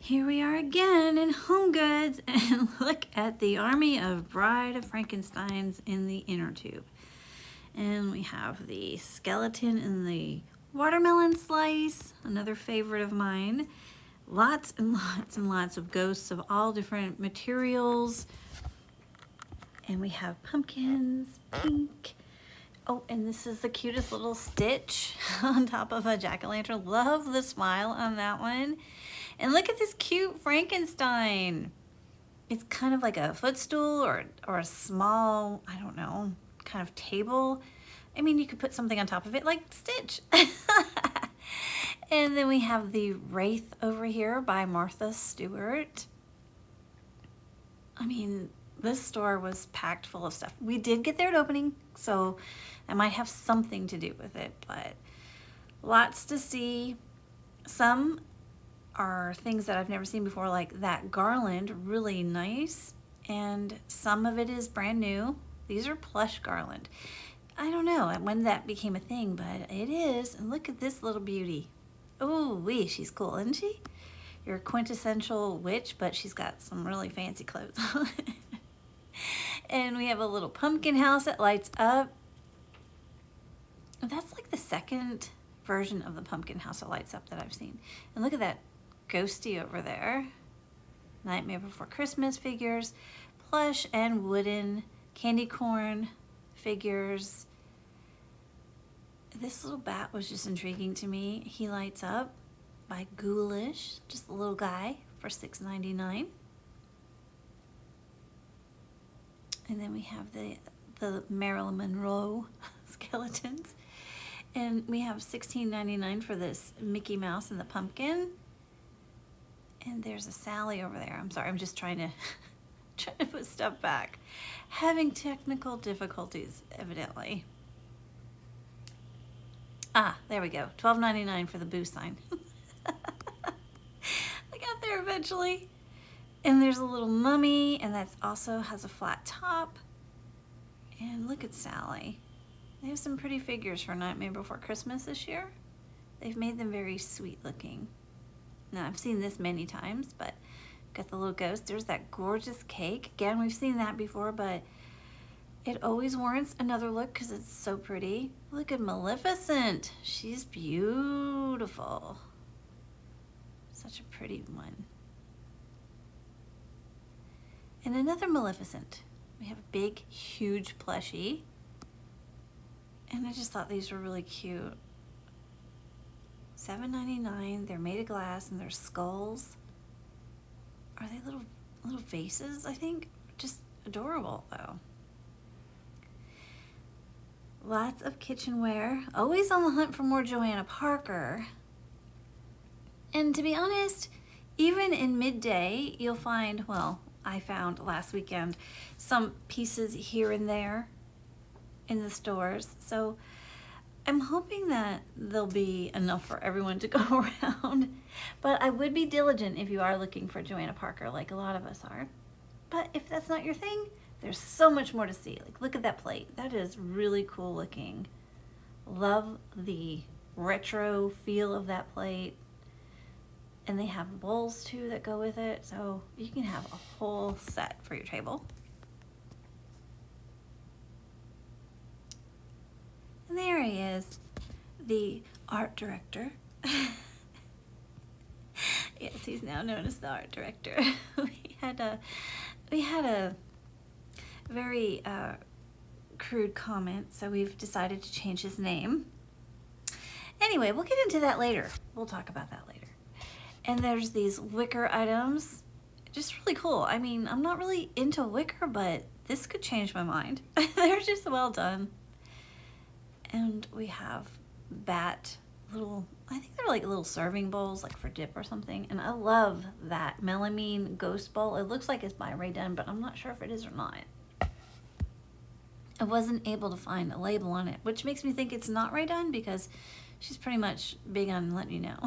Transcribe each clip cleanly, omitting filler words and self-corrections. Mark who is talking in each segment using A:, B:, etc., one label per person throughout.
A: Here we are again in HomeGoods, and look at the army of Bride of Frankensteins in the inner tube. And we have the skeleton in the watermelon slice, another favorite of mine. Lots and lots and lots of ghosts of all different materials. And we have pumpkins, pink. Oh, and this is the cutest little stitch on top of a jack-o'-lantern. Love the smile on that one. And look at this cute Frankenstein. It's kind of like a footstool or a small, I don't know, kind of table. I mean, you could put something on top of it like Stitch. And then we have the Wraith over here by Martha Stewart. I mean, this store was packed full of stuff. We did get there at opening, so that might have something to do with it, but lots to see. Some are things that I've never seen before, like that garland, really nice, and some of it is brand new. These are plush garland. I don't know when that became a thing, but it is. And look at this little beauty. Oh wee, she's cool, isn't she? You're a quintessential witch, but she's got some really fancy clothes on. And we have a little pumpkin house that lights up. That's like the second version of the pumpkin house that lights up that I've seen. And look at that ghosty over there. Nightmare Before Christmas figures, plush and wooden candy corn figures. This little bat was just intriguing to me. He lights up by Ghoulish, just a little guy for $6.99. And then we have the Marilyn Monroe skeletons. And we have $16.99 for this Mickey Mouse and the pumpkin. And there's a Sally over there. I'm sorry, I'm just trying to put stuff back. Having technical difficulties, evidently. Ah, there we go. $12.99 for the boo sign. I got there eventually. And there's a little mummy, and that also has a flat top. And look at Sally. They have some pretty figures for Nightmare Before Christmas this year. They've made them very sweet looking. Now, I've seen this many times, but got the little ghost. There's that gorgeous cake. Again, we've seen that before, but it always warrants another look because it's so pretty. Look at Maleficent. She's beautiful. Such a pretty one. And another Maleficent. We have a big, huge plushie. And I just thought these were really cute. $7.99. They're made of glass and they're skulls. Are they little vases, I think? Just adorable, though. Lots of kitchenware. Always on the hunt for more Joanna Parker. And to be honest, even in midday, you'll find, well, I found last weekend some pieces here and there in the stores. So I'm hoping that there'll be enough for everyone to go around. But I would be diligent if you are looking for Joanna Parker, like a lot of us are. But if that's not your thing, there's so much more to see. Like, look at that plate. That is really cool looking. Love the retro feel of that plate. And they have bowls too that go with it. So you can have a whole set for your table. And there he is, the art director. Yes, he's now known as the art director. We had a very crude comment, so we've decided to change his name. Anyway, we'll get into that later. We'll talk about that later. And there's these wicker items. Just really cool. I mean, I'm not really into wicker, but this could change my mind. They're just well done. And we have little, I think they're like little serving bowls, like for dip or something. And I love that melamine ghost bowl. It looks like it's by Rae Dunn, but I'm not sure if it is or not. I wasn't able to find a label on it, which makes me think it's not Rae Dunn because she's pretty much big on letting you know.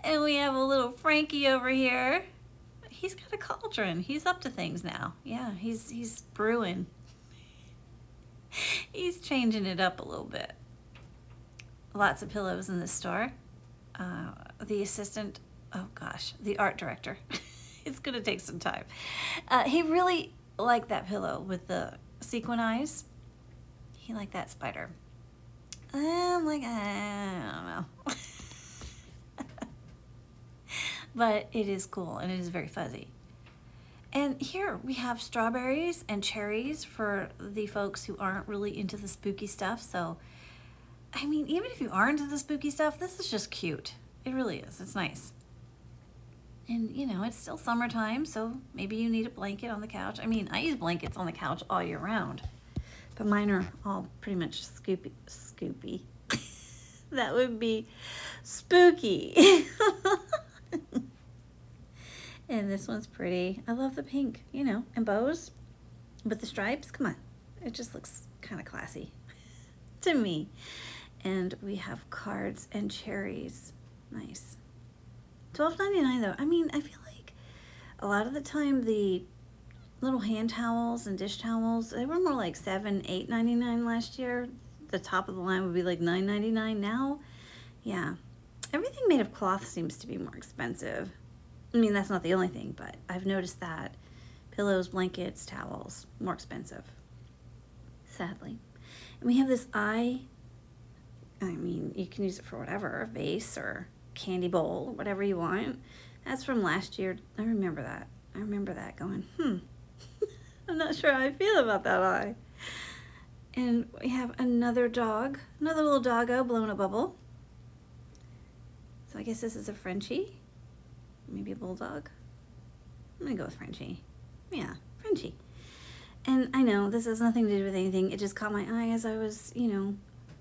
A: And we have a little Frankie over here. He's got a cauldron. He's up to things now. Yeah, he's brewing. He's changing it up a little bit. Lots of pillows in this store. The assistant oh gosh, the art director. It's gonna take some time. He really liked that pillow with the sequin eyes. He liked that spider. I'm like, I don't know. But it is cool and it is very fuzzy. And here we have strawberries and cherries for the folks who aren't really into the spooky stuff. So, I mean, even if you are into the spooky stuff, this is just cute. It really is. It's nice. And, you know, it's still summertime, so maybe you need a blanket on the couch. I mean, I use blankets on the couch all year round. But mine are all pretty much scoopy. That would be spooky. And this one's pretty. I love the pink, you know, and bows with the stripes. Come on. It just looks kind of classy to me. And we have cards and cherries. Nice. $12.99 though. I mean, I feel like a lot of the time the little hand towels and dish towels, they were more like $7, $8.99 last year. The top of the line would be like $9.99 now. Yeah. Everything made of cloth seems to be more expensive. I mean, that's not the only thing, but I've noticed that. Pillows, blankets, towels, more expensive. Sadly. And we have this I mean, you can use it for whatever, a vase or candy bowl, whatever you want. That's from last year. I remember that. I remember that going, I'm not sure how I feel about that eye. And we have another dog, another little doggo blowing a bubble. So I guess this is a Frenchie, maybe a bulldog. I'm gonna go with Frenchie. Yeah, Frenchie. And I know this has nothing to do with anything. It just caught my eye as I was, you know,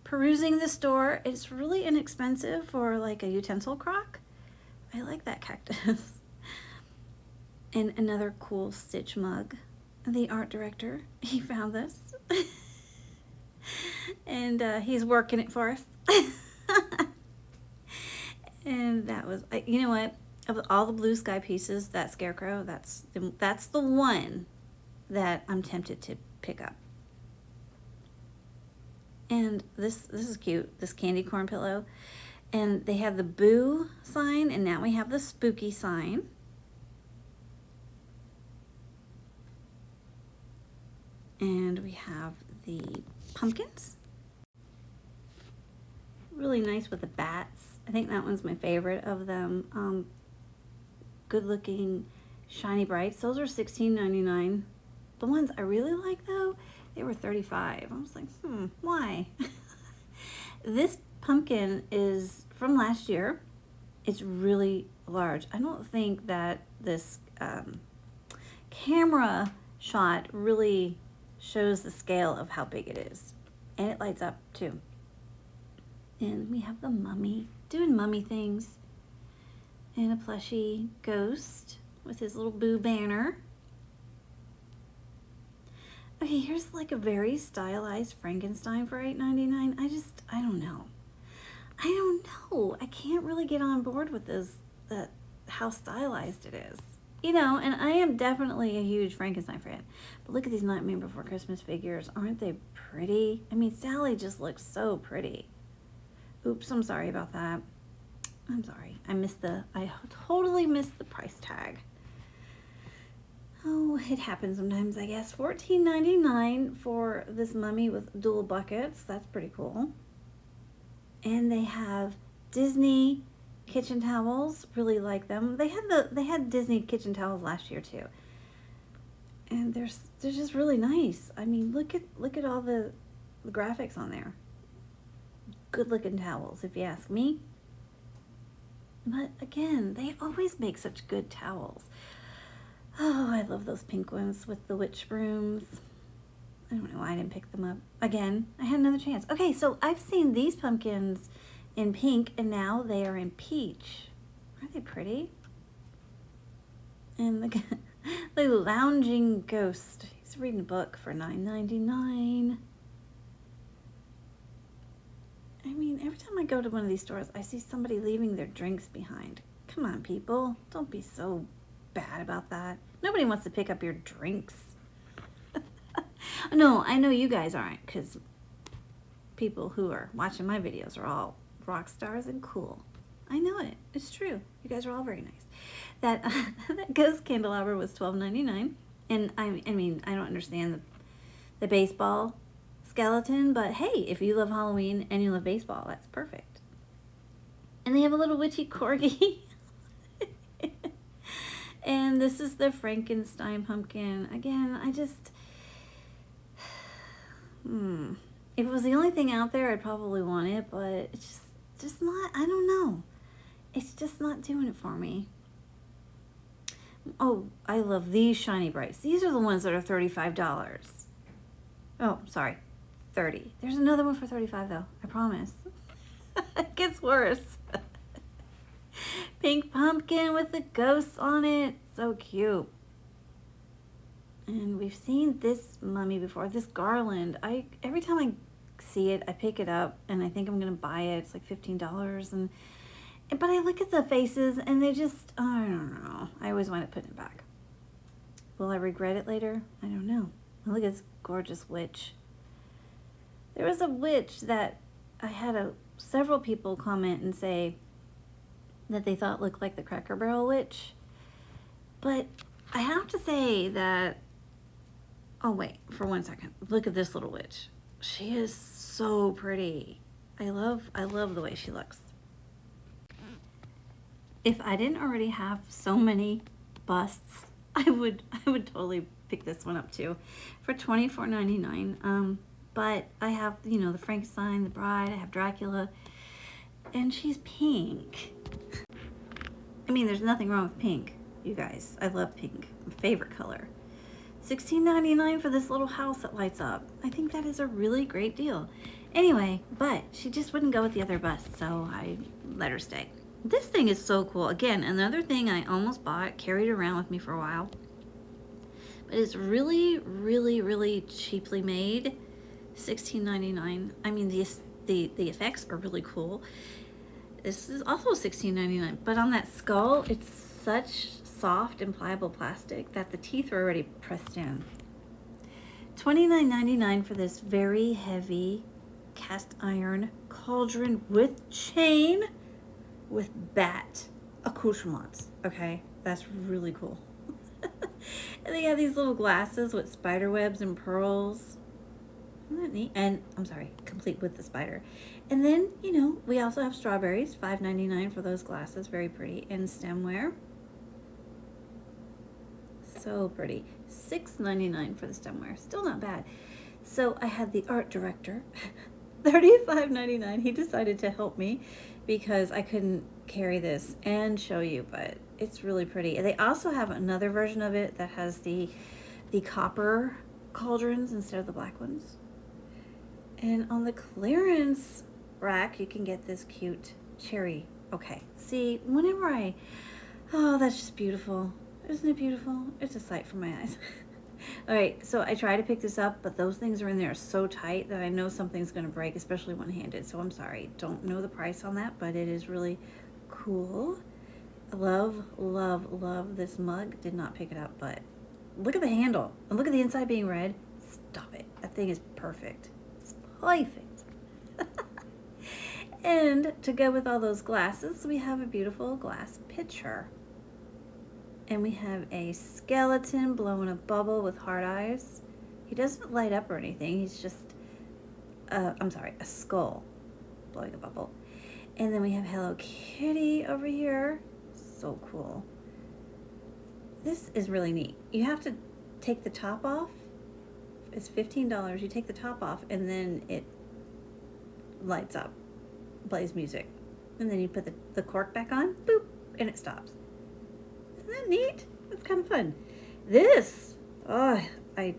A: perusing the store. It's really inexpensive for like a utensil crock. I like that cactus. And another cool Stitch mug. The art director, he found this. And he's working it for us. And that was, you know what? Of all the blue sky pieces, that scarecrow, that's the one that I'm tempted to pick up. And this is cute, this candy corn pillow. And they have the boo sign, and now we have the spooky sign. And we have the pumpkins. Really nice with the bats. I think that one's my favorite of them. Good looking, shiny brights. Those are $16.99. The ones I really like though, they were $35. I was like, why? This pumpkin is from last year. It's really large. I don't think that this camera shot really shows the scale of how big it is. And it lights up too. And we have the mummy doing mummy things. And a plushie ghost with his little boo banner. Okay, here's like a very stylized Frankenstein for $8.99. I don't know. I don't know. I can't really get on board with this, how stylized it is. You know, and I am definitely a huge Frankenstein fan. But look at these Nightmare Before Christmas figures. Aren't they pretty? I mean, Sally just looks so pretty. Oops, I'm sorry about that. I'm sorry. I totally missed the price tag. Oh, it happens sometimes, I guess. $14.99 for this mummy with dual buckets. That's pretty cool. And they have Disney kitchen towels. Really like them. They had Disney kitchen towels last year too. And they're just really nice. I mean, look at all the graphics on there. Good looking towels, if you ask me. But again, they always make such good towels. Oh, I love those pink ones with the witch brooms. I don't know why I didn't pick them up. Again, I had another chance. Okay, so I've seen these pumpkins in pink, and now they are in peach. Aren't they pretty? And the lounging ghost. He's reading a book for $9.99. I mean, every time I go to one of these stores, I see somebody leaving their drinks behind. Come on, people. Don't be so bad about that. Nobody wants to pick up your drinks. No, I know you guys aren't, because people who are watching my videos are all rock stars and cool. I know it. It's true. You guys are all very nice. That that ghost candelabra was $12.99, and I mean I don't understand the baseball skeleton, but hey, if you love Halloween and you love baseball, that's perfect. And they have a little witchy corgi. And this is the Frankenstein pumpkin. Again, I just, if it was the only thing out there, I'd probably want it, but it's just not, I don't know. It's just not doing it for me. Oh, I love these shiny brights. These are the ones that are $35. Oh, sorry, 30. There's another one for 35 though, I promise. It gets worse. Pink pumpkin with the ghosts on it. So cute. And we've seen this mummy before, this garland. Every time I see it, I pick it up and I think I'm gonna buy it. It's like $15, but I look at the faces and they just, I don't know. I always wind up putting it back. Will I regret it later? I don't know. Look at this gorgeous witch. There was a witch that I had several people comment and say that they thought looked like the Cracker Barrel witch. But I have to say that, oh wait, for 1 second. Look at this little witch. She is so pretty. I love the way she looks. If I didn't already have so many busts, I would totally pick this one up too for $24.99. But I have, you know, the Frankenstein, the Bride, I have Dracula, and she's pink. I mean, there's nothing wrong with pink, you guys. I love pink, my favorite color. $16.99 for this little house that lights up. I think that is a really great deal. Anyway, but she just wouldn't go with the other bust, so I let her stay. This thing is so cool. Again, another thing I almost bought, carried around with me for a while. But it's really, really, really cheaply made. $16.99. I mean, the effects are really cool. This is also $16.99, but on that skull, it's such soft and pliable plastic that the teeth are already pressed in. $29.99 for this very heavy cast iron cauldron with chain with bat accoutrements. Okay, that's really cool. And they have these little glasses with spider webs and pearls. Isn't that neat? And I'm sorry, complete with the spider. And then, you know, we also have strawberries, $5.99 for those glasses, very pretty, and stemware. So pretty. $6.99 for the stemware, still not bad. So I had the art director, $35.99. He decided to help me because I couldn't carry this and show you, but it's really pretty. And they also have another version of it that has the copper cauldrons instead of the black ones. And on the clearance rack, you can get this cute cherry. Okay, see, whenever oh, that's just beautiful. Isn't it beautiful? It's a sight for my eyes. All right, so I try to pick this up, but those things are in there so tight that I know something's gonna break, especially one-handed, so I'm sorry. Don't know the price on that, but it is really cool. I love, love, love this mug. Did not pick it up, but look at the handle. And look at the inside being red. Stop it. That thing is perfect. It's perfect. And to go with all those glasses, we have a beautiful glass pitcher. And we have a skeleton blowing a bubble with hard eyes. He doesn't light up or anything. He's just, I'm sorry, a skull blowing a bubble. And then we have Hello Kitty over here. So cool. This is really neat. You have to take the top off. It's $15. You take the top off and then it lights up, plays music. And then you put the cork back on, boop, and it stops. Isn't that neat? It's kind of fun. This, oh, I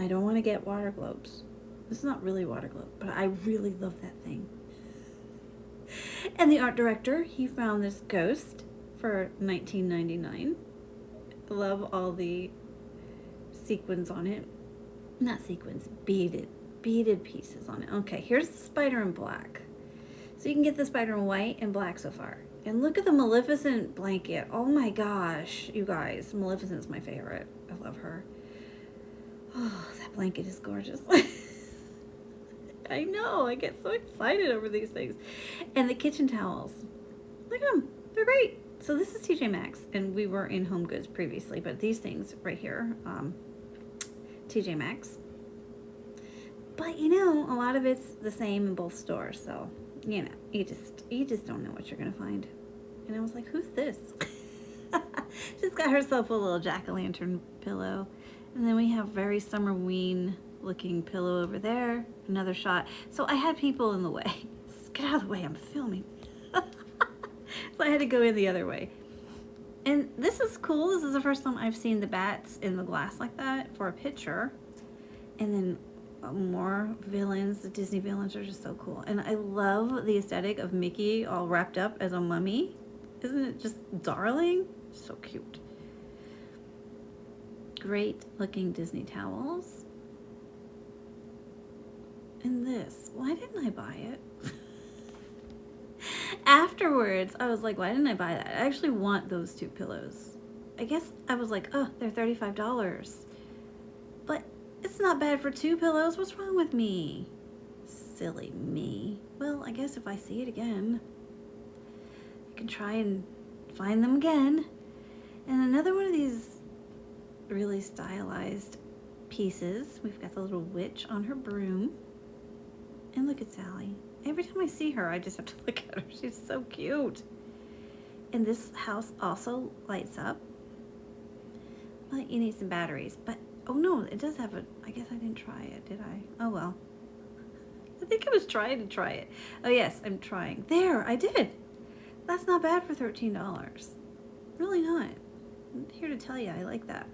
A: don't want to get water globes. This is not really water globe, but I really love that thing. And the art director, he found this ghost for $19.99. I love all the sequins on it. Not sequins, beaded pieces on it. Okay, here's the spider in black. So you can get the spider in white and black so far. And look at the Maleficent blanket. Oh my gosh, you guys. Maleficent's my favorite. I love her. Oh, that blanket is gorgeous. I know, I get so excited over these things. And the kitchen towels. Look at them. They're great. So this is TJ Maxx, and we were in HomeGoods previously, but these things right here, TJ Maxx. But you know, a lot of it's the same in both stores, so you know, you just don't know what you're gonna find. And I was like, who's this? She's got herself a little jack-o'-lantern pillow. And then we have very Summerween looking pillow over there. Another shot. So I had people in the way. Get out of the way, I'm filming. So I had to go in the other way. And this is cool. This is the first time I've seen the bats in the glass like that for a picture. And then more villains. The Disney villains are just so cool. And I love the aesthetic of Mickey all wrapped up as a mummy. Isn't it just darling? So cute. Great looking Disney towels. And this, why didn't I buy it? Afterwards, I was like, why didn't I buy that? I actually want those two pillows. I guess I was like, oh, they're $35. But it's not bad for two pillows. What's wrong with me? Silly me. Well, I guess if I see it again, I can try and find them again. And another one of these really stylized pieces. We've got the little witch on her broom. And look at Sally. Every time I see her, I just have to look at her. She's so cute. And this house also lights up. Well, you need some batteries. But, oh no, it does have a, I guess I didn't try it, did I? Oh well. I think I was trying to try it. Oh yes, I'm trying. There, I did. That's not bad for $13. Really not. I'm here to tell you, I like that.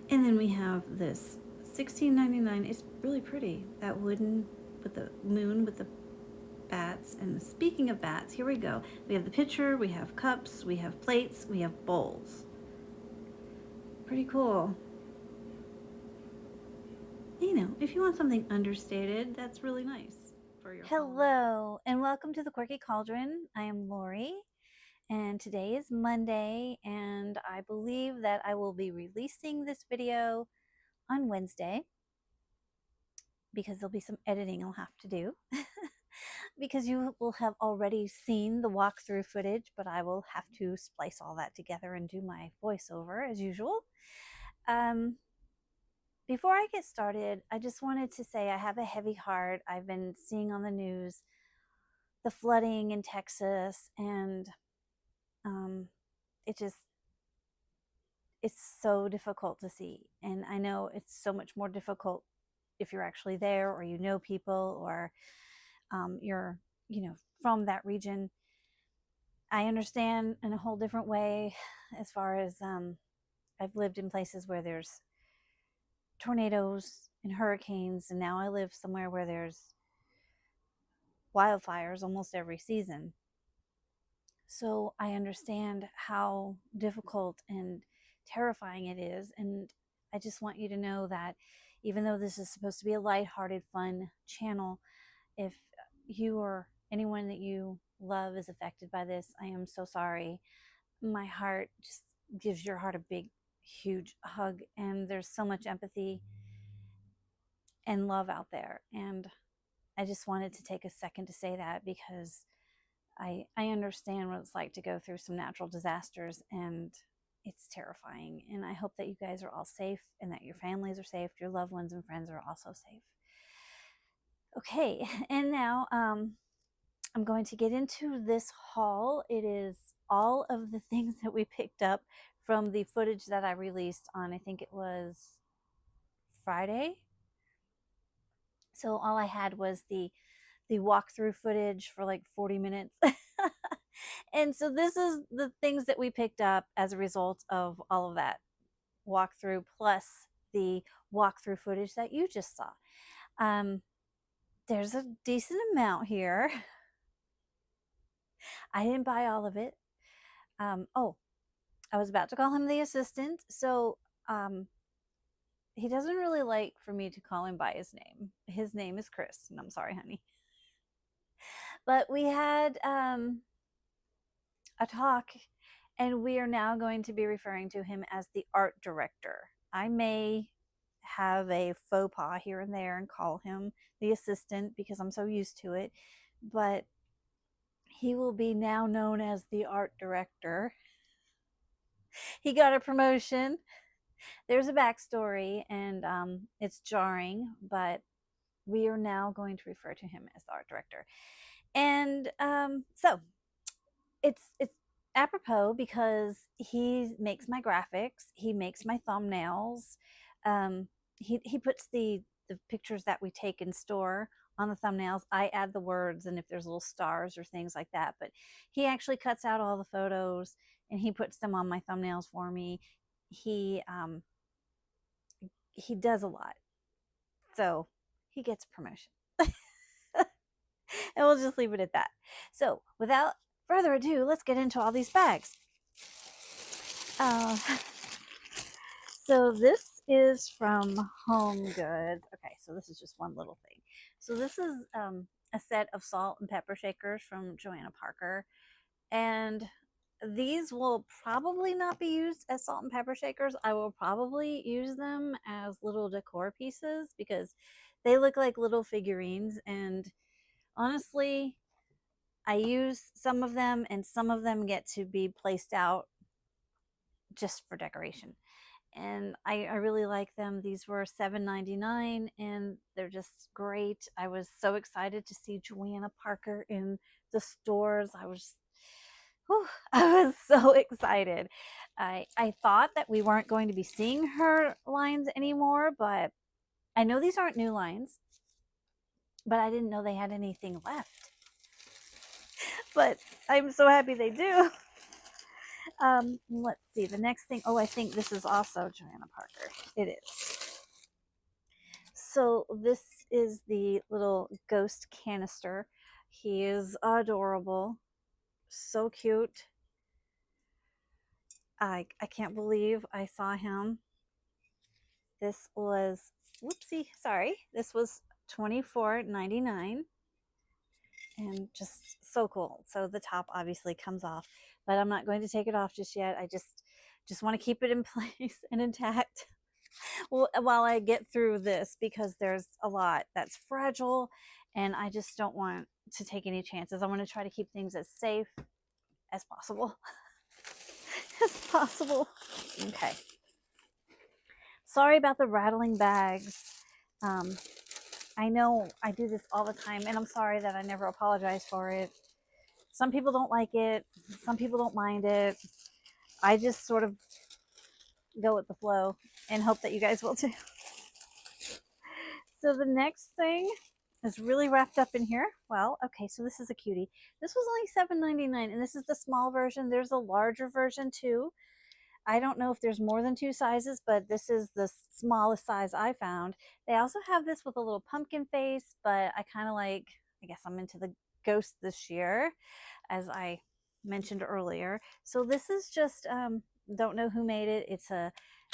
A: And then we have this $16.99. It's really pretty. That wooden with the moon with the bats. And speaking of bats, here we go. We have the pitcher, we have cups, we have plates, we have bowls. Pretty cool. You know, if you want something understated, that's really nice for your Hello, and welcome to the Quirky Cauldron. I am Lori. And today is Monday, and I believe that I will be releasing this video on Wednesday because there'll be some editing I'll have to do because you will have already seen the walkthrough footage, but I will have to splice all that together and do my voiceover as usual. Before I get started, I just wanted to say I have a heavy heart. I've been seeing on the news the flooding in Texas, and it's so difficult to see. And I know it's so much more difficult if you're actually there, or you know people, or you're, you know, from that region. I understand in a whole different way as far as I've lived in places where there's tornadoes and hurricanes, and now I live somewhere where there's wildfires almost every season. So I understand how difficult and terrifying it is. And I just want you to know that even though this is supposed to be a lighthearted, fun channel, if you or anyone that you love is affected by this, I am so sorry. My heart just gives your heart a big, huge hug. And there's so much empathy and love out there. And I just wanted to take a second to say that because I understand what it's like to go through some natural disasters, and it's terrifying. And I hope that you guys are all safe and that your families are safe, your loved ones and friends are also safe. Okay, and now I'm going to get into this haul. It is all of the things that we picked up from the footage that I released on, I think it was Friday. So all I had was the walkthrough footage for like 40 minutes. And so this is the things that we picked up as a result of all of that walkthrough, plus the walkthrough footage that you just saw. There's a decent amount here. I didn't buy all of it. Oh, I was about to call him the assistant. So he doesn't really like for me to call him by his name. His name is Chris, and I'm sorry, honey. But we had a talk, and we are now going to be referring to him as the art director. I may have a faux pas here and there and call him the assistant because I'm so used to it. But he will be now known as the art director. He got a promotion. There's a backstory, and it's jarring, but we are now going to refer to him as the art director. And so it's apropos because he makes my graphics, he makes my thumbnails. He puts the pictures that we take in store on the thumbnails. I add the words and if there's little stars or things like that, but he actually cuts out all the photos and he puts them on my thumbnails for me. He does a lot, so he gets promotion. And we'll just leave it at that. So without further ado, let's get into all these bags. So this is from HomeGoods. Okay, so this is just one little thing. So this is a set of salt and pepper shakers from Joanna Parker. And these will probably not be used as salt and pepper shakers. I will probably use them as little decor pieces because they look like little figurines. And honestly, I use some of them and some of them get to be placed out just for decoration. And I really like them. These were $7.99 and they're just great. I was so excited to see Joanna Parker in the stores. I was so excited. I thought that we weren't going to be seeing her lines anymore, but I know these aren't new lines, but I didn't know they had anything left. But I'm so happy they do. Let's see, the next thing. Oh, I think this is also Joanna Parker. It is. So this is the little ghost canister. He is adorable. So cute. I can't believe I saw him. This was, whoopsie, sorry. This was $24.99. And just so cool. So the top obviously comes off, but I'm not going to take it off just yet. I just want to keep it in place and intact while I get through this because there's a lot that's fragile and I just don't want to take any chances. I want to try to keep things as safe as possible. As possible. Okay. Sorry about the rattling bags. I know I do this all the time, and I'm sorry that I never apologize for it. Some people don't like it. Some people don't mind it. I just sort of go with the flow and hope that you guys will too. So the next thing is really wrapped up in here. Well, okay, so this is a cutie. This was only $7.99, and this is the small version. There's a larger version too. I don't know if there's more than 2 sizes, but this is the smallest size I found. They also have this with a little pumpkin face, but I kind of like, I guess I'm into the ghost this year, as I mentioned earlier. So this is just, don't know who made it. It's a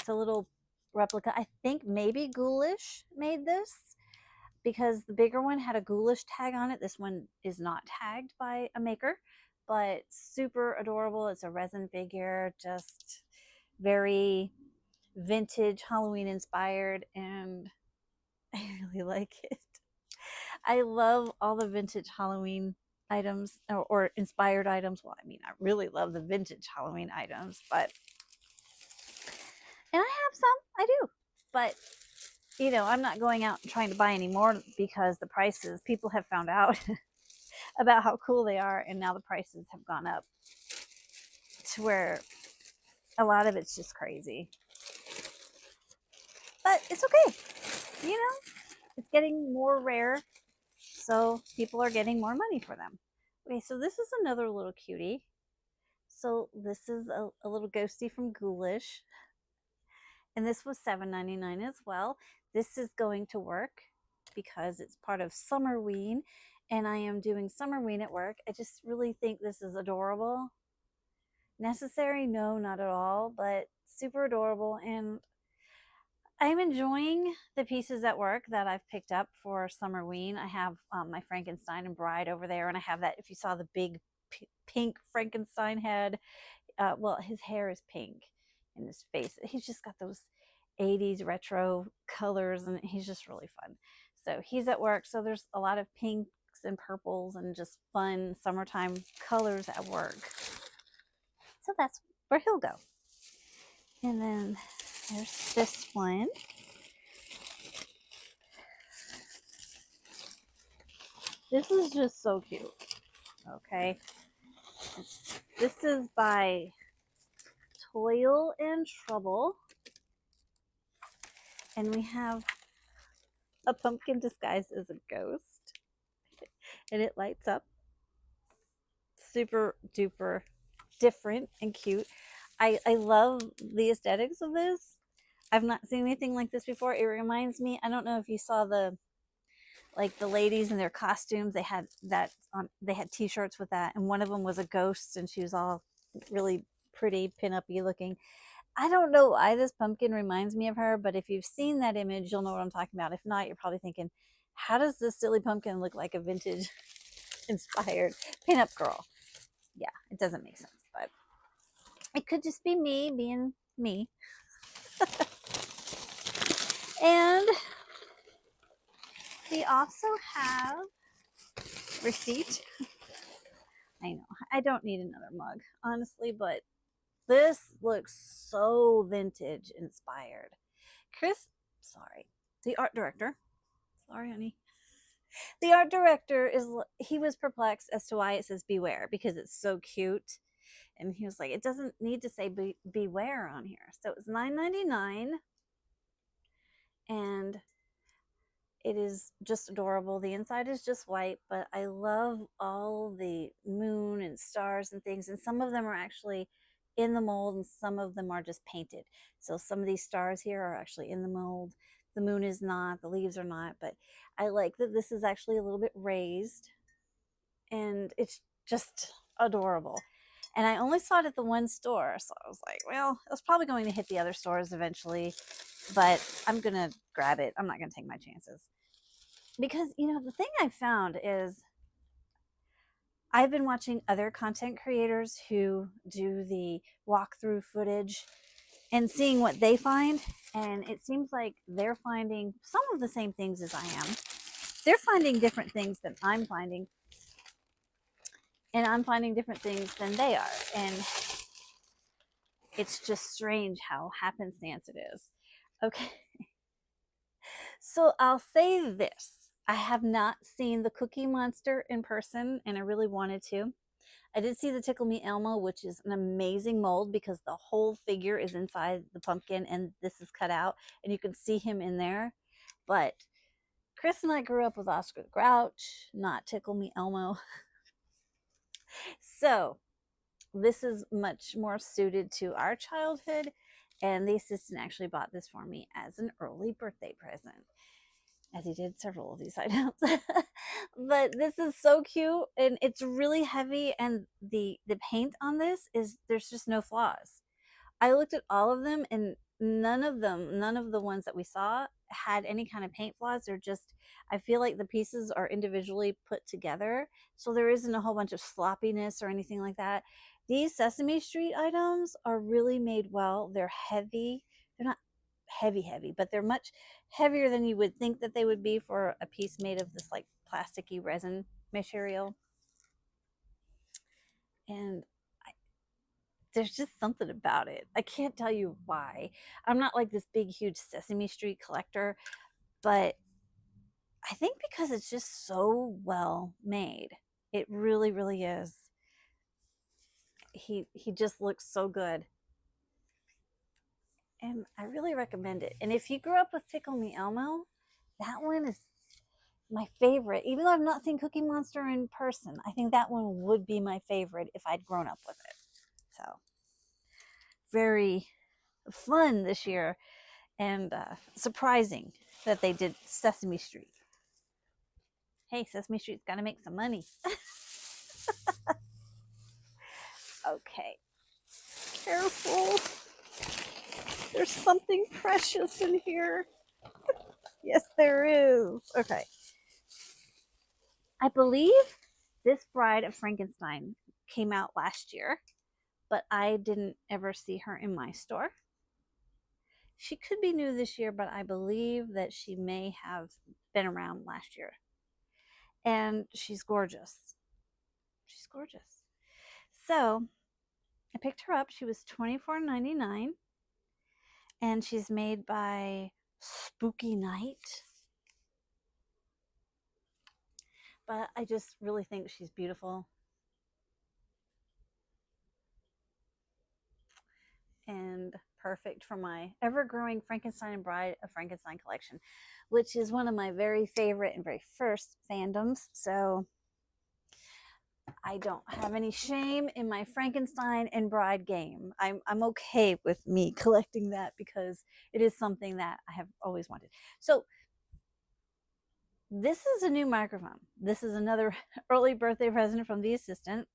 A: little replica. I think maybe Ghoulish made this because the bigger one had a Ghoulish tag on it. This one is not tagged by a maker, but super adorable. It's a resin figure, just very vintage Halloween inspired, and I really like it. I love all the vintage Halloween items or inspired items. Well, I mean, I really love the vintage Halloween items, but and I have some, I do, but you know, I'm not going out and trying to buy any more because the prices, people have found out about how cool they are, and now the prices have gone up to where a lot of it's just crazy. But it's okay. You know, it's getting more rare, so people are getting more money for them. Okay, so this is another little cutie. So this is a little ghosty from Ghoulish. And this was $7.99 as well. This is going to work because it's part of Summerween, and I am doing Summerween at work. I just really think this is adorable. Necessary? No, not at all, but super adorable. And I'm enjoying the pieces at work that I've picked up for Summerween. I have my Frankenstein and Bride over there, and I have that, if you saw the big pink Frankenstein head, well, his hair is pink and his face. He's just got those 80s retro colors, and he's just really fun. So he's at work, so there's a lot of pinks and purples and just fun summertime colors at work. So that's where he'll go. And then there's this one. This is just so cute. Okay. This is by Toil and Trouble. And we have a pumpkin disguised as a ghost. And it lights up. Super duper different and cute. I love the aesthetics of this. I've not seen anything like this before. It reminds me, I don't know if you saw the ladies in their costumes, they had that on, they had t-shirts with that, and one of them was a ghost and she was all really pretty pin-up-y looking. I don't know why this pumpkin reminds me of her, but if you've seen that image, you'll know what I'm talking about. If not, you're probably thinking, how does this silly pumpkin look like a vintage inspired pin-up girl? Yeah, it doesn't make sense, but it could just be me being me. And we also have receipt. I know, I don't need another mug, honestly, but this looks so vintage inspired. The art director, sorry, honey. The art director he was perplexed as to why it says beware, because it's so cute. And he was like, it doesn't need to say beware on here. So it was $9.99. And it is just adorable. The inside is just white, but I love all the moon and stars and things. And some of them are actually in the mold and some of them are just painted. So some of these stars here are actually in the mold. The moon is not, the leaves are not, but I like that this is actually a little bit raised and it's just adorable. And I only saw it at the one store, so I was like, well, it's probably going to hit the other stores eventually, but I'm going to grab it. I'm not going to take my chances. Because, you know, the thing I found is I've been watching other content creators who do the walkthrough footage and seeing what they find, and it seems like they're finding some of the same things as I am. They're finding different things than I'm finding, and I'm finding different things than they are, and it's just strange how happenstance it is. Okay, so I'll say this. I have not seen the Cookie Monster in person, and I really wanted to. I did see the Tickle Me Elmo, which is an amazing mold because the whole figure is inside the pumpkin and this is cut out and you can see him in there. But Chris and I grew up with Oscar the Grouch, not Tickle Me Elmo. So this is much more suited to our childhood, and the assistant actually bought this for me as an early birthday present, as he did several of these items. But this is so cute and it's really heavy, and the paint on this is, there's just no flaws. I looked at all of them and none of the ones that we saw had any kind of paint flaws. They're just, I feel like the pieces are individually put together, so there isn't a whole bunch of sloppiness or anything like that. These Sesame Street items are really made well. They're heavy. They're not heavy, but they're much heavier than you would think that they would be for a piece made of this like plasticky resin material. And there's just something about it. I can't tell you why. I'm not like this big, huge Sesame Street collector, but I think because it's just so well made. It really, really is. He just looks so good. And I really recommend it. And if you grew up with Tickle Me Elmo, that one is my favorite. Even though I've not seen Cookie Monster in person, I think that one would be my favorite if I'd grown up with it. So very fun this year, and surprising that they did Sesame Street. Hey, Sesame Street's got to make some money. Okay, careful. There's something precious in here. Yes, there is. Okay. I believe this Bride of Frankenstein came out last year, but I didn't ever see her in my store. She could be new this year, but I believe that she may have been around last year. And she's gorgeous. She's gorgeous. So I picked her up. She was $24.99, and she's made by Spooky Night. But I just really think she's beautiful. And perfect for my ever-growing Frankenstein and Bride of Frankenstein collection, which is one of my very favorite and very first fandoms. So I don't have any shame in my Frankenstein and Bride game. I'm okay with me collecting that because it is something that I have always wanted. So this is a new microphone. This is another early birthday present from the assistant.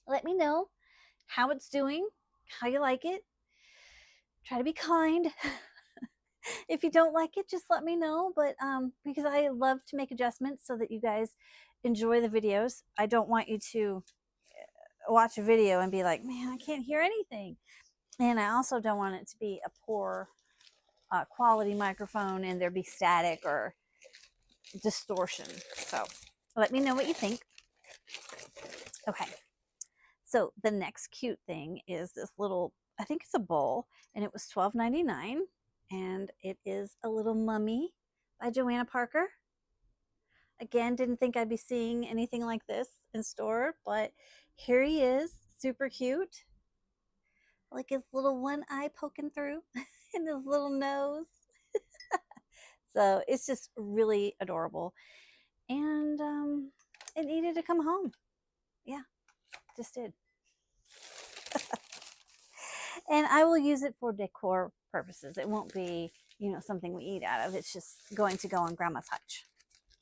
A: Let me know how it's doing, how you like it. Try to be kind. If you don't like it, just let me know. But because I love to make adjustments so that you guys enjoy the videos. I don't want you to watch a video and be like, man, I can't hear anything. And I also don't want it to be a poor quality microphone and there be static or distortion. So let me know what you think. Okay. So the next cute thing is this little, I think it's a bowl, and it was $12.99, and it is a little mummy by Joanna Parker. Again, didn't think I'd be seeing anything like this in store, but here he is, super cute. Like his little one eye poking through and his little nose. So it's just really adorable. And it needed to come home. Yeah, just did. And I will use it for decor purposes. It won't be, something we eat out of. It's just going to go on Grandma's hutch,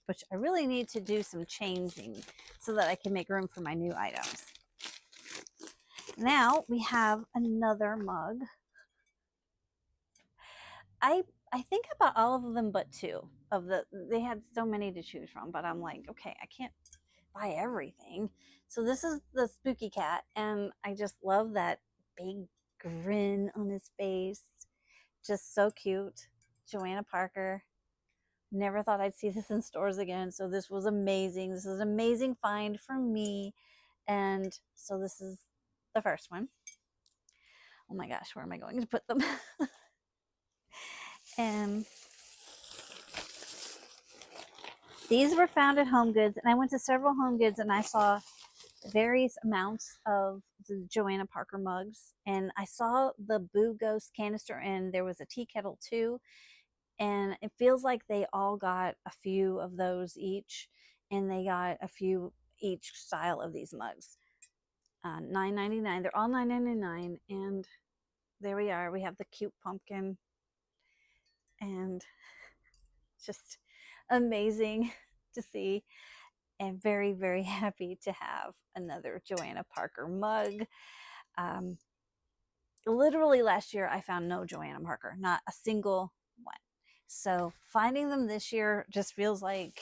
A: which I really need to do some changing so that I can make room for my new items. Now we have another mug. I think I bought all of them but two of they had so many to choose from, but I'm like, okay, I can't buy everything. So this is the Spooky Cat, and I just love that big grin on his face. Just so cute. Joanna Parker. Never thought I'd see this in stores again, so this was amazing. This is an amazing find for me. And so this is the first one. Oh my gosh, where am I going to put them? And these were found at HomeGoods, and I went to several HomeGoods and I saw various amounts of the Joanna Parker mugs, and I saw the Boo Ghost canister, and there was a tea kettle too, and it feels like they all got a few of those each, and they got a few each style of these mugs. $9.99. They're all $9.99, and there we are. We have the cute pumpkin, and just amazing to see, and very, very happy to have another Joanna Parker mug. Literally last year I found no Joanna Parker, not a single one. So finding them this year just feels like,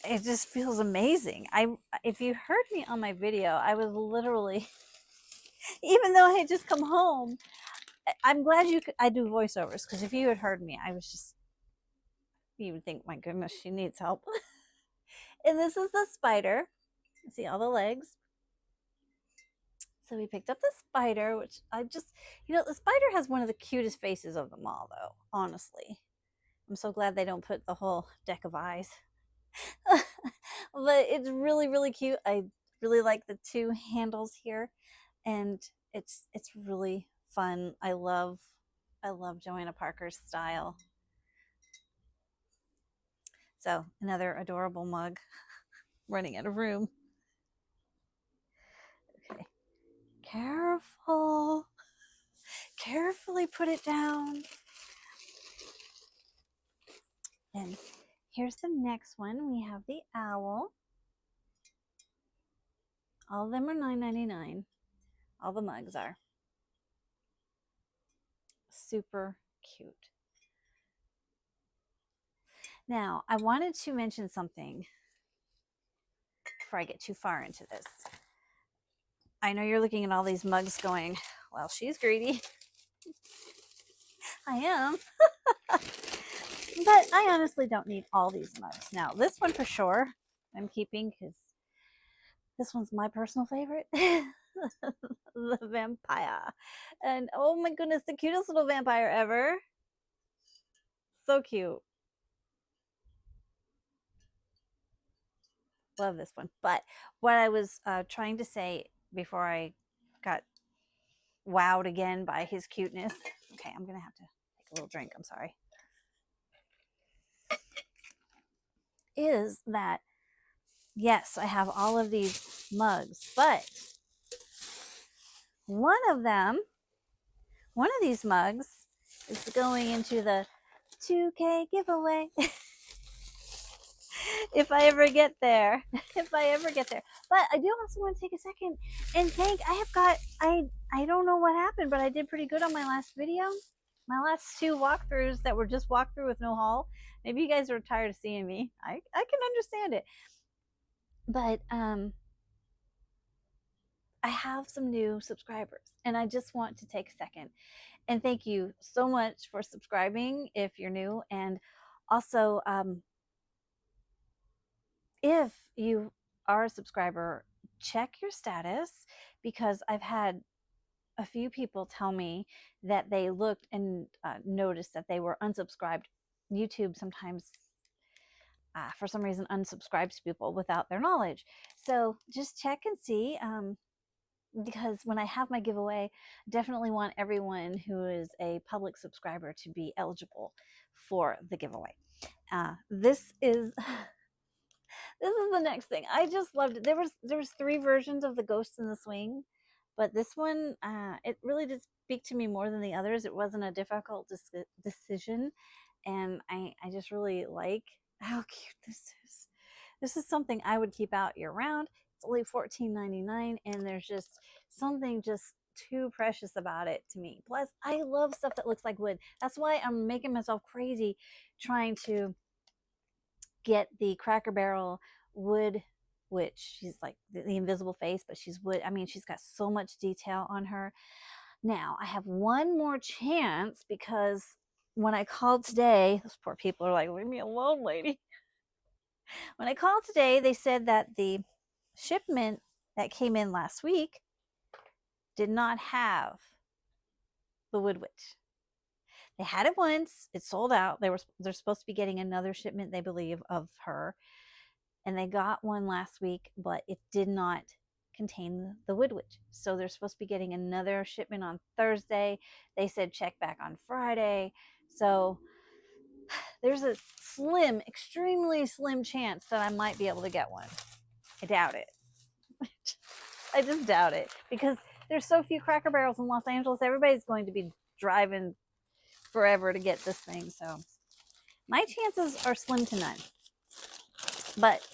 A: it just feels amazing. If you heard me on my video, I was literally, even though I had just come home, I'm glad I do voiceovers, because if you had heard me, I was just, you would think, my goodness, she needs help. And this is the spider. See all the legs. So we picked up the spider, which I just, the spider has one of the cutest faces of them all, though, honestly. I'm so glad they don't put the whole deck of eyes. But it's really, really cute. I really like the two handles here, and it's really fun. I love Joanna Parker's style. So another adorable mug. Running out of room. Okay. Careful. Carefully put it down. And here's the next one. We have the owl. All of them are $9.99. All the mugs are. Super cute. Now, I wanted to mention something before I get too far into this. I know you're looking at all these mugs going, well, she's greedy. I am. But I honestly don't need all these mugs. Now, this one for sure I'm keeping because this one's my personal favorite. The vampire. And oh my goodness, the cutest little vampire ever. So cute. Love this one. But what I was trying to say before I got wowed again by his cuteness. Okay, I'm going to have to take a little drink. I'm sorry. Is that, yes, I have all of these mugs, but one of these mugs is going into the 2K giveaway. If I ever get there. If I ever get there. But I do also want to take a second and thank, I don't know what happened, but I did pretty good on my last video. My last 2 walkthroughs that were just walkthrough with no haul. Maybe you guys are tired of seeing me. I can understand it. But I have some new subscribers, and I just want to take a second and thank you so much for subscribing if you're new. And also, if you are a subscriber, check your status, because I've had a few people tell me that they looked and noticed that they were unsubscribed. YouTube sometimes, for some reason, unsubscribes people without their knowledge. So just check and see. Because when I have my giveaway, definitely want everyone who is a public subscriber to be eligible for the giveaway. This is the next thing. I just loved it. There was 3 versions of the Ghost in the Swing, but this one, it really did speak to me more than the others. It wasn't a difficult decision, and I just really like how cute this is. This is something I would keep out year round. It's only $14.99, and there's just something just too precious about it to me. Plus, I love stuff that looks like wood. That's why I'm making myself crazy trying to get the Cracker Barrel wood witch. She's like the invisible face, but she's wood. I mean, she's got so much detail on her. Now, I have one more chance, because when I called today, those poor people are like, leave me alone, lady. When I called today, they said that the shipment that came in last week did not have the wood witch. They had it once, it sold out. They're supposed to be getting another shipment, they believe, of her. And they got one last week, but it did not contain the wood witch. So they're supposed to be getting another shipment on Thursday. They said check back on Friday. So there's a slim, extremely slim chance that I might be able to get one. I doubt it. I just doubt it, because there's so few Cracker Barrels in Los Angeles. Everybody's going to be driving forever to get this thing. So my chances are slim to none. But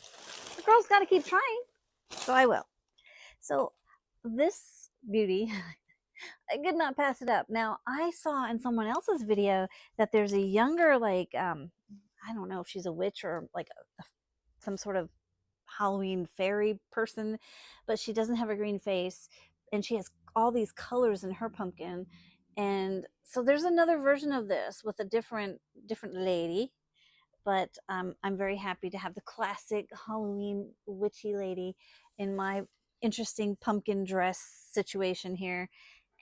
A: the girl's got to keep trying. So I will. So this beauty, I could not pass it up. Now, I saw in someone else's video that there's a younger, like, I don't know if she's a witch or like some sort of Halloween fairy person, but she doesn't have a green face, and she has all these colors in her pumpkin. And so there's another version of this with a different lady, but I'm very happy to have the classic Halloween witchy lady in my interesting pumpkin dress situation here.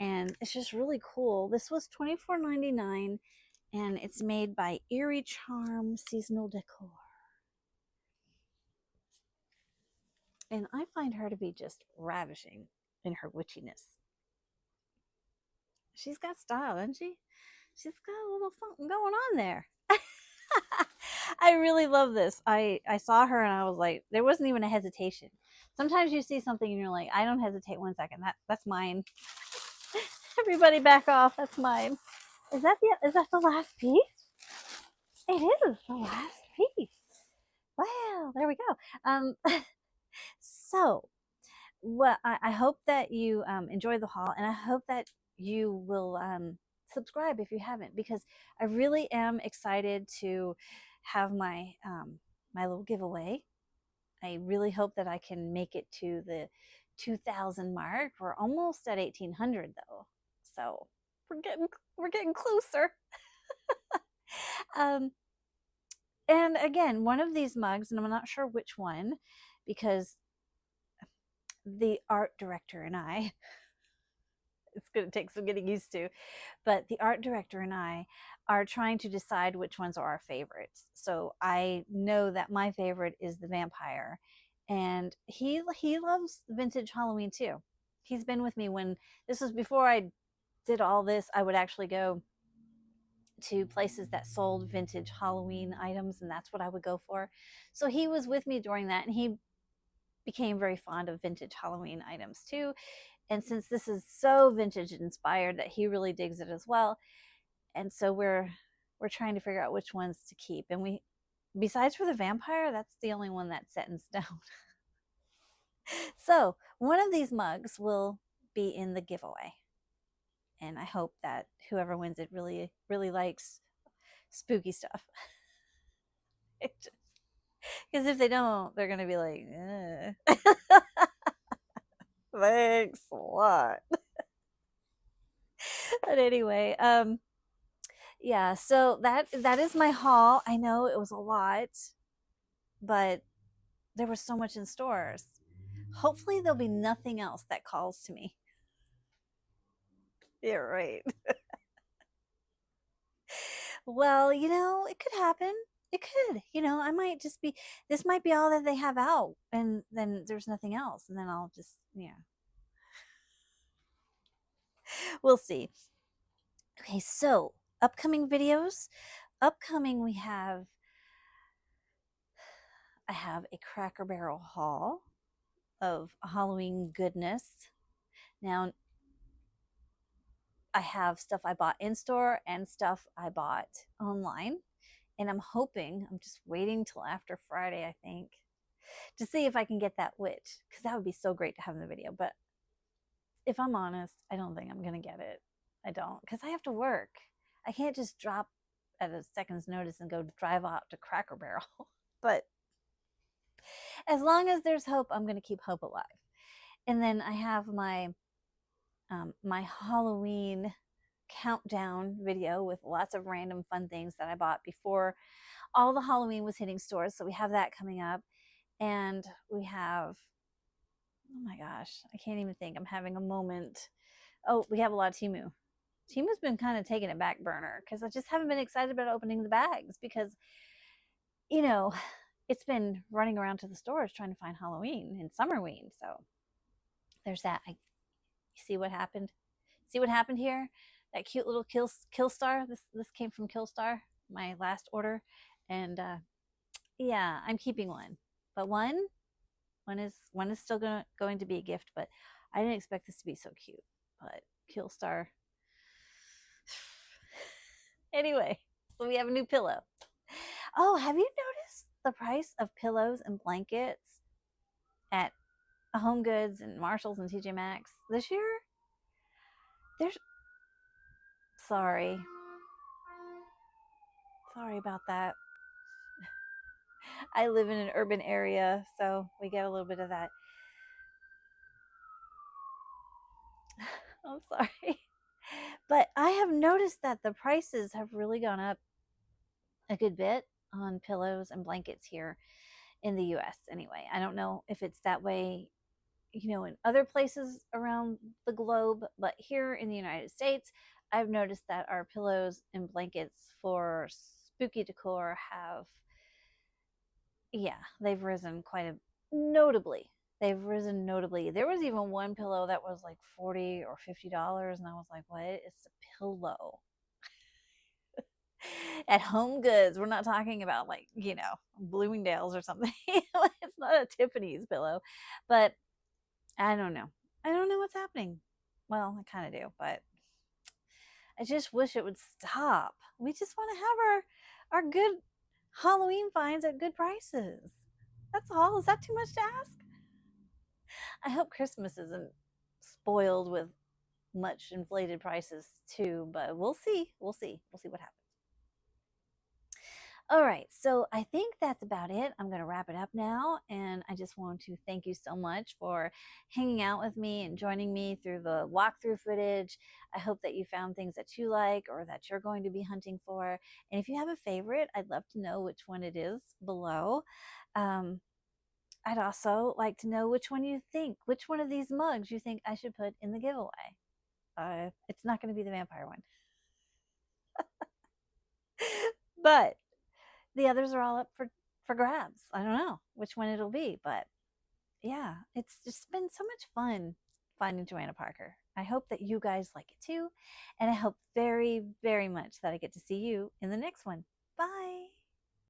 A: And it's just really cool. This was $24.99, and it's made by Eerie Charm Seasonal Decor. And I find her to be just ravishing in her witchiness. She's got style, doesn't she? She's got a little something going on there. I really love this. I saw her and I was like, there wasn't even a hesitation. Sometimes you see something and you're like, I don't hesitate 1 second. That's mine. Everybody back off. That's mine. Is that the last piece? It is the last piece. Wow, there we go. So, well, I hope that you enjoy the haul, and I hope that you will subscribe if you haven't, because I really am excited to have my my little giveaway. I really hope that I can make it to the 2,000 mark. We're almost at 1,800 though, so we're getting closer. Um, and again, one of these mugs, and I'm not sure which one, because the art director and I, it's going to take some getting used to, but the art director and I are trying to decide which ones are our favorites. So I know that my favorite is the vampire, and he loves vintage Halloween too. He's been with me when this was before I did all this. I would actually go to places that sold vintage Halloween items, and that's what I would go for. So he was with me during that, and he became very fond of vintage Halloween items too. And since this is so vintage inspired that he really digs it as well, and so we're trying to figure out which ones to keep. And we, besides for the vampire, that's the only one that's set in stone. So one of these mugs will be in the giveaway, and I hope that whoever wins it really likes spooky stuff. Because if they don't, they're gonna be like, thanks a lot. But anyway, yeah, so that is my haul. I know it was a lot, but there was so much in stores. Hopefully there'll be nothing else that calls to me. Yeah, right. Well, it could happen. It could. I might just be, this might be all that they have out, and then there's nothing else, and then I'll just, we'll see. Okay, so upcoming videos. Upcoming, I have a Cracker Barrel haul of Halloween goodness. Now, I have stuff I bought in store and stuff I bought online. And I'm just waiting till after Friday, I think, to see if I can get that witch, because that would be so great to have in the video. But if I'm honest, I don't think I'm going to get it. I don't, because I have to work. I can't just drop at a second's notice and go drive out to Cracker Barrel. But as long as there's hope, I'm going to keep hope alive. And then I have my my Halloween countdown video with lots of random fun things that I bought before all the Halloween was hitting stores. So we have that coming up. And we have, oh my gosh, I can't even think. I'm having a moment. Oh, we have a lot of Temu. Temu's been kind of taking a back burner because I just haven't been excited about opening the bags because, it's been running around to the stores trying to find Halloween and Summerween. So there's that. You see what happened? See what happened here? That cute little Killstar. This came from Killstar, my last order, and yeah, I'm keeping one. But one is still going to be a gift. But I didn't expect this to be so cute. But Killstar. Anyway, so we have a new pillow. Oh, have you noticed the price of pillows and blankets at HomeGoods and Marshalls and TJ Maxx this year? There's sorry. Sorry about that. I live in an urban area, so we get a little bit of that. I'm sorry. But I have noticed that the prices have really gone up a good bit on pillows and blankets here in the US anyway. I don't know if it's that way, in other places around the globe, but here in the United States, I've noticed that our pillows and blankets for spooky decor they've risen notably. They've risen notably. There was even one pillow that was like $40 or $50, and I was like, what? It's a pillow. At HomeGoods, we're not talking about like, Bloomingdale's or something. It's not a Tiffany's pillow. But I don't know. I don't know what's happening. Well, I kind of do, but I just wish it would stop. We just want to have our good Halloween finds at good prices. That's all. Is that too much to ask? I hope Christmas isn't spoiled with much inflated prices too, but we'll see. We'll see. We'll see what happens. All right, so I think that's about it. I'm going to wrap it up now. And I just want to thank you so much for hanging out with me and joining me through the walkthrough footage. I hope that you found things that you like or that you're going to be hunting for. And if you have a favorite, I'd love to know which one it is below. Um, I'd also like to know which one you think, which one of these mugs you think I should put in the giveaway. It's not going to be the vampire one, but the others are all up for grabs. I don't know which one it'll be, but yeah, it's just been so much fun finding Joanna Parker. I hope that you guys like it too, and I hope very, very much that I get to see you in the next one. Bye.